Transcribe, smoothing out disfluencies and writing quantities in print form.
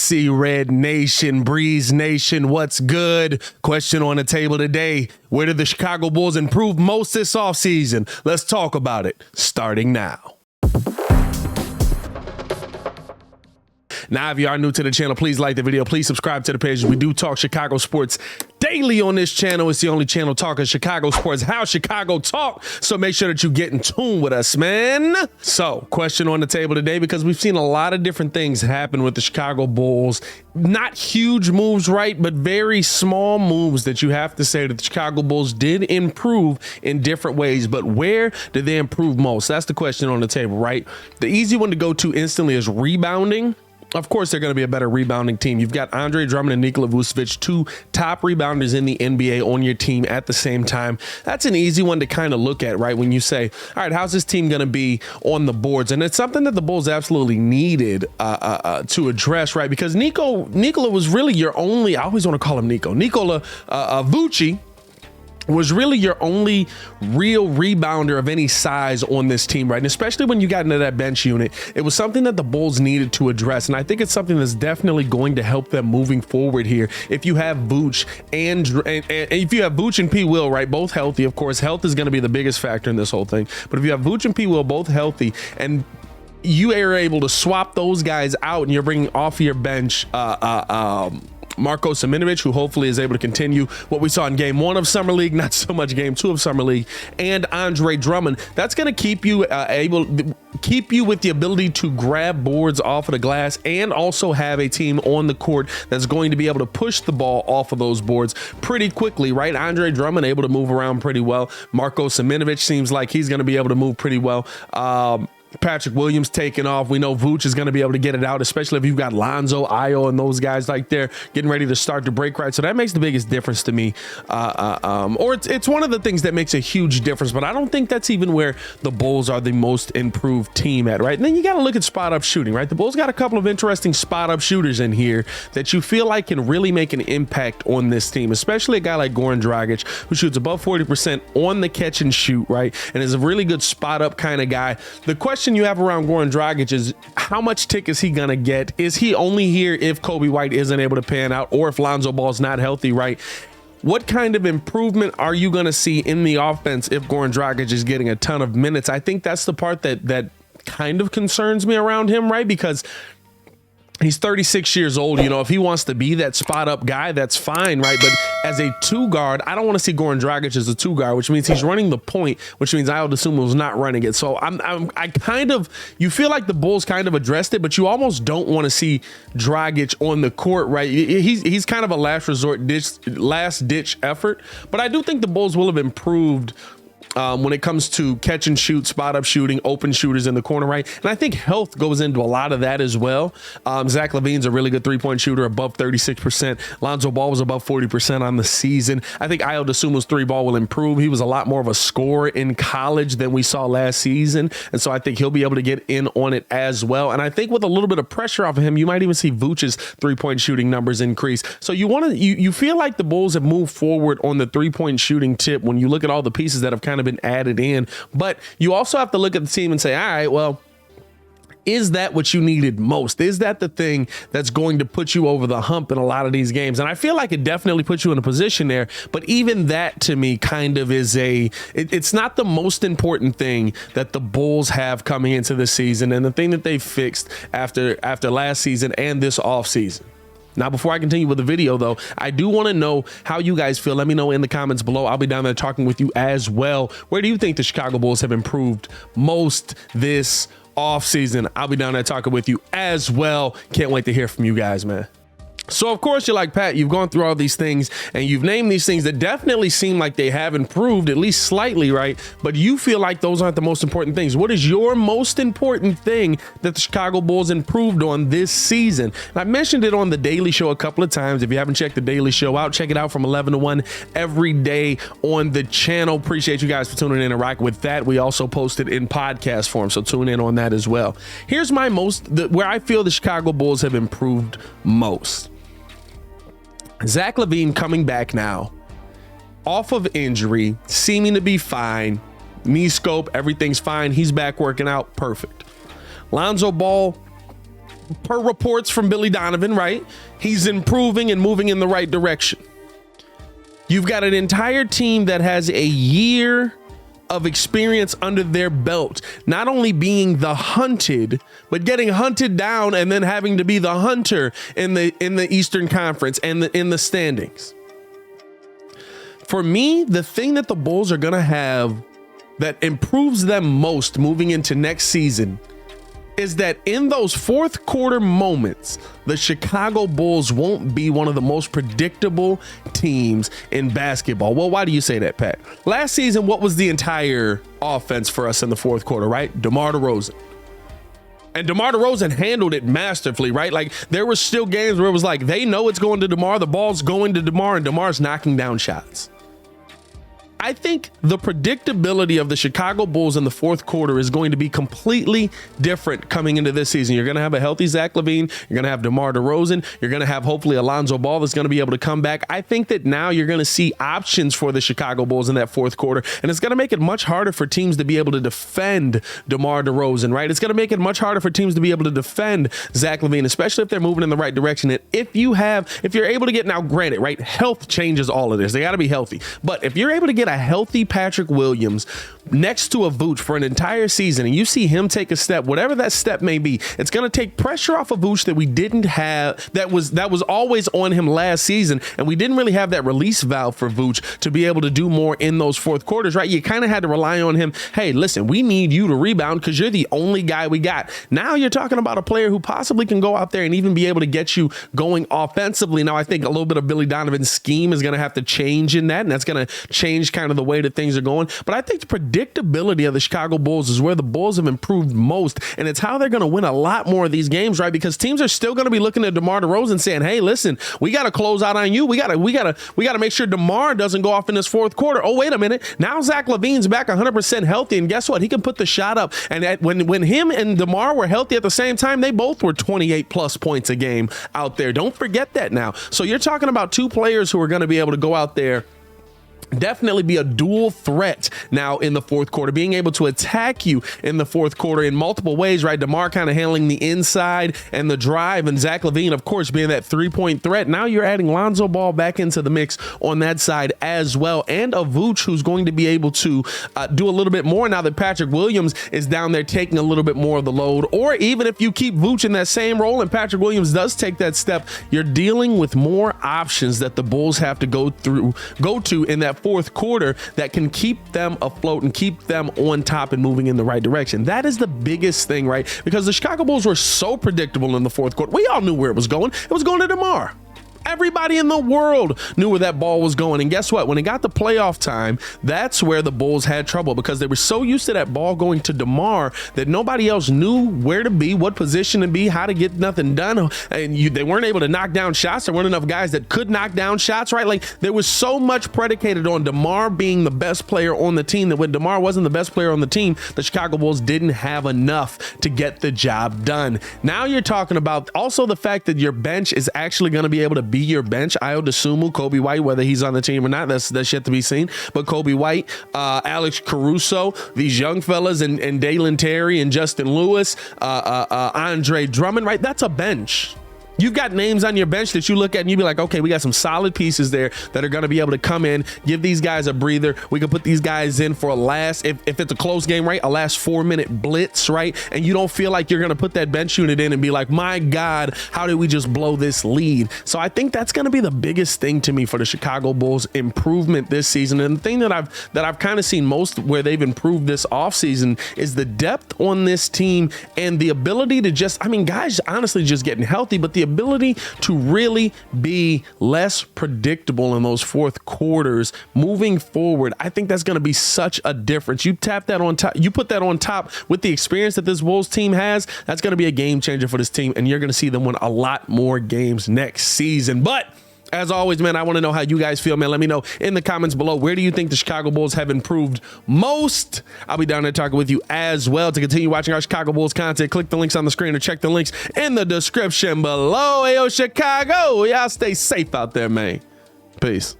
See Red Nation, Breeze Nation, what's good? Question on the table today. Where did the Chicago Bulls improve most this offseason? Let's talk about it, starting now. Now, if you are new to the channel, please like the video. Please subscribe to the page. We do talk Chicago sports daily on this channel. It's the only channel talking Chicago sports, how Chicago talk. So make sure that you get in tune with us, man. So, question on the table today, because we've seen a lot of different things happen with the Chicago Bulls. Not huge moves, right? But very small moves that you have to say that the Chicago Bulls did improve in different ways. But where did they improve most? That's the question on the table, right? The easy one to go to instantly is rebounding. Of course, they're going to be a better rebounding team. You've got Andre Drummond and Nikola Vucevic, two top rebounders in the NBA on your team at the same time. That's an easy one to kind of look at, right? When you say, all right, how's this team going to be on the boards? And it's something that the Bulls absolutely needed to address, right? Because Nikola was really your only, I always want to call him Nikola Vucevic was really your only real rebounder of any size on this team, right? And especially when you got into that bench unit, it was something that the Bulls needed to address. And I think it's something that's definitely going to help them moving forward here. If you have Vooch and if you have Vooch and P. Will, right, both healthy, of course, health is going to be the biggest factor in this whole thing. But if you have Vooch and P. Will both healthy, and you are able to swap those guys out, and you're bringing off your bench Marko Simonovic, who hopefully is able to continue what we saw in game 1 of Summer League, not so much game 2 of Summer League, and Andre Drummond. That's going to keep you with the ability to grab boards off of the glass and also have a team on the court that's going to be able to push the ball off of those boards pretty quickly, right? Andre Drummond able to move around pretty well. Marko Simonovic seems like he's going to be able to move pretty well. Patrick Williams taking off. We know Vooch is going to be able to get it out, especially if you've got Lonzo, Ayo, and those guys like there getting ready to start the break, right? So that makes the biggest difference to me. Or it's one of the things that makes a huge difference, but I don't think that's even where the Bulls are the most improved team at, right? And then you got to look at spot up shooting, right? The Bulls got a couple of interesting spot up shooters in here that you feel like can really make an impact on this team, especially a guy like Goran Dragic, who shoots above 40% on the catch and shoot, right? And is a really good spot up kind of guy. The question you have around Goran Dragic is how much tick is he gonna get? Is he only here if Kobe White isn't able to pan out, or if Lonzo Ball's not healthy, right? What kind of improvement are you gonna see in the offense if Goran Dragic is getting a ton of minutes? I think that's the part that kind of concerns me around him, right? Because he's 36 years old. You know, if he wants to be that spot up guy, that's fine, right? But as a 2 guard, I don't want to see Goran Dragic as a 2 guard, which means he's running the point, which means Ayo Dosunmu is not running it. So you feel like the Bulls kind of addressed it, but you almost don't want to see Dragic on the court, right? He's kind of a last ditch effort, but I do think the Bulls will have improved when it comes to catch and shoot, spot up shooting, open shooters in the corner, right? And I think health goes into a lot of that as well. Zach LaVine's a really good 3-point shooter, above 36%. Lonzo Ball was above 40% on the season. I think Ayo Dosunmu's 3-ball will improve. He was a lot more of a scorer in college than we saw last season, and so I think he'll be able to get in on it as well. And I think with a little bit of pressure off of him, you might even see Vooch's 3-point shooting numbers increase. So you feel like the Bulls have moved forward on the 3-point shooting tip when you look at all the pieces that have kind of been added in, but you also have to look at the team and say, all right, well, is that what you needed most? Is that the thing that's going to put you over the hump in a lot of these games? And I feel like it definitely puts you in a position there, but even that to me kind of is it's not the most important thing that the Bulls have coming into the season, and the thing that they fixed after last season and this offseason. Now, before I continue with the video, though, I do want to know how you guys feel. Let me know in the comments below. I'll be down there talking with you as well. Where do you think the Chicago Bulls have improved most this offseason? I'll be down there talking with you as well. Can't wait to hear from you guys, man. So, of course, you're like, Pat, you've gone through all these things and you've named these things that definitely seem like they have improved, at least slightly, right? But you feel like those aren't the most important things. What is your most important thing that the Chicago Bulls improved on this season? And I mentioned it on The Daily Show a couple of times. If you haven't checked The Daily Show out, check it out from 11 to 1 every day on the channel. Appreciate you guys for tuning in and rocking with that. We also post it in podcast form, so tune in on that as well. Here's my where I feel the Chicago Bulls have improved most. Zach LaVine coming back now off of injury, seeming to be fine. Knee scope, everything's fine. He's back working out. Perfect. Lonzo Ball per reports from Billy Donovan, right? He's improving and moving in the right direction. You've got an entire team that has a year of experience under their belt, not only being the hunted, but getting hunted down and then having to be the hunter in the Eastern Conference and in the standings. For me, the thing that the Bulls are going to have that improves them most moving into next season is that in those fourth quarter moments, the Chicago Bulls won't be one of the most predictable teams in basketball. Well, why do you say that, Pat? Last season, what was the entire offense for us in the fourth quarter, right? DeMar DeRozan. And DeMar DeRozan handled it masterfully, right? Like, there were still games where it was like, they know it's going to DeMar, the ball's going to DeMar, and DeMar's knocking down shots. I think the predictability of the Chicago Bulls in the fourth quarter is going to be completely different coming into this season. You're going to have a healthy Zach LaVine. You're going to have DeMar DeRozan. You're going to have hopefully Alonzo Ball that's going to be able to come back. I think that now you're going to see options for the Chicago Bulls in that fourth quarter, and it's going to make it much harder for teams to be able to defend DeMar DeRozan, right? It's going to make it much harder for teams to be able to defend Zach LaVine, especially if they're moving in the right direction. And if you're able to get, now granted, right, health changes all of this. They got to be healthy. But if you're able to get a healthy Patrick Williams next to a Vooch for an entire season, and you see him take a step, whatever that step may be, it's going to take pressure off of Vooch that we didn't have, that was always on him last season, and we didn't really have that release valve for Vooch to be able to do more in those fourth quarters, right? You kind of had to rely on him. Hey, listen, we need you to rebound because you're the only guy we got. Now you're talking about a player who possibly can go out there and even be able to get you going offensively. Now I think a little bit of Billy Donovan's scheme is going to have to change in that, and that's going to change kind of the way that things are going. But I think the predictability of the Chicago Bulls is where the Bulls have improved most, and it's how they're going to win a lot more of these games, right? Because teams are still going to be looking at DeMar DeRozan saying, "Hey, listen, we got to close out on you. We got to make sure DeMar doesn't go off in this fourth quarter. Oh, wait a minute. Now Zach LaVine's back 100% healthy, and guess what? He can put the shot up." And when him and DeMar were healthy at the same time, they both were 28 plus points a game out there. Don't forget that now. So you're talking about two players who are going to be able to go out there, definitely be a dual threat now in the fourth quarter, being able to attack you in the fourth quarter in multiple ways, right? DeMar kind of handling the inside and the drive, and Zach LaVine, of course, being that three-point threat. Now you're adding Lonzo Ball back into the mix on that side as well, and a Vooch who's going to be able to do a little bit more now that Patrick Williams is down there taking a little bit more of the load. Or even if you keep Vooch in that same role and Patrick Williams does take that step, you're dealing with more options that the Bulls have to go to in that fourth quarter that can keep them afloat and keep them on top and moving in the right direction. That is the biggest thing, right? Because the Chicago Bulls were so predictable in the fourth quarter. We all knew where it was going. It was going to DeMar. Everybody in the world knew where that ball was going. And guess what? When it got to playoff time, that's where the Bulls had trouble, because they were so used to that ball going to DeMar that nobody else knew where to be, what position to be, how to get nothing done. And they weren't able to knock down shots. There weren't enough guys that could knock down shots, right? Like, there was so much predicated on DeMar being the best player on the team that when DeMar wasn't the best player on the team, the Chicago Bulls didn't have enough to get the job done. Now you're talking about also the fact that your bench is actually going to be able to be your bench. Ayo Dosunmu, Kobe White, whether he's on the team or not, that's yet to be seen. But Kobe White, Alex Caruso, these young fellas, and Dalen Terry and Justin Lewis, Andre Drummond, right? That's a bench. You've got names on your bench that you look at and you be like, okay, we got some solid pieces there that are going to be able to come in, give these guys a breather. We can put these guys in for a last, if it's a close game, right, a last 4-minute blitz, right? And you don't feel like you're going to put that bench unit in and be like, my God, how did we just blow this lead? So I think that's going to be the biggest thing to me for the Chicago Bulls improvement this season. And the thing that I've kind of seen most where they've improved this offseason is the depth on this team and the ability to just, I mean, guys honestly just getting healthy, but the ability to really be less predictable in those fourth quarters moving forward. I think that's going to be such a difference. You tap that on top, you put that on top with the experience that this Bulls team has, that's going to be a game changer for this team, and you're going to see them win a lot more games next season. But as always, man, I want to know how you guys feel, man. Let me know in the comments below. Where do you think the Chicago Bulls have improved most? I'll be down there talking with you as well. To continue watching our Chicago Bulls content, click the links on the screen or check the links in the description below. Ayo, Chicago, y'all stay safe out there, man. Peace.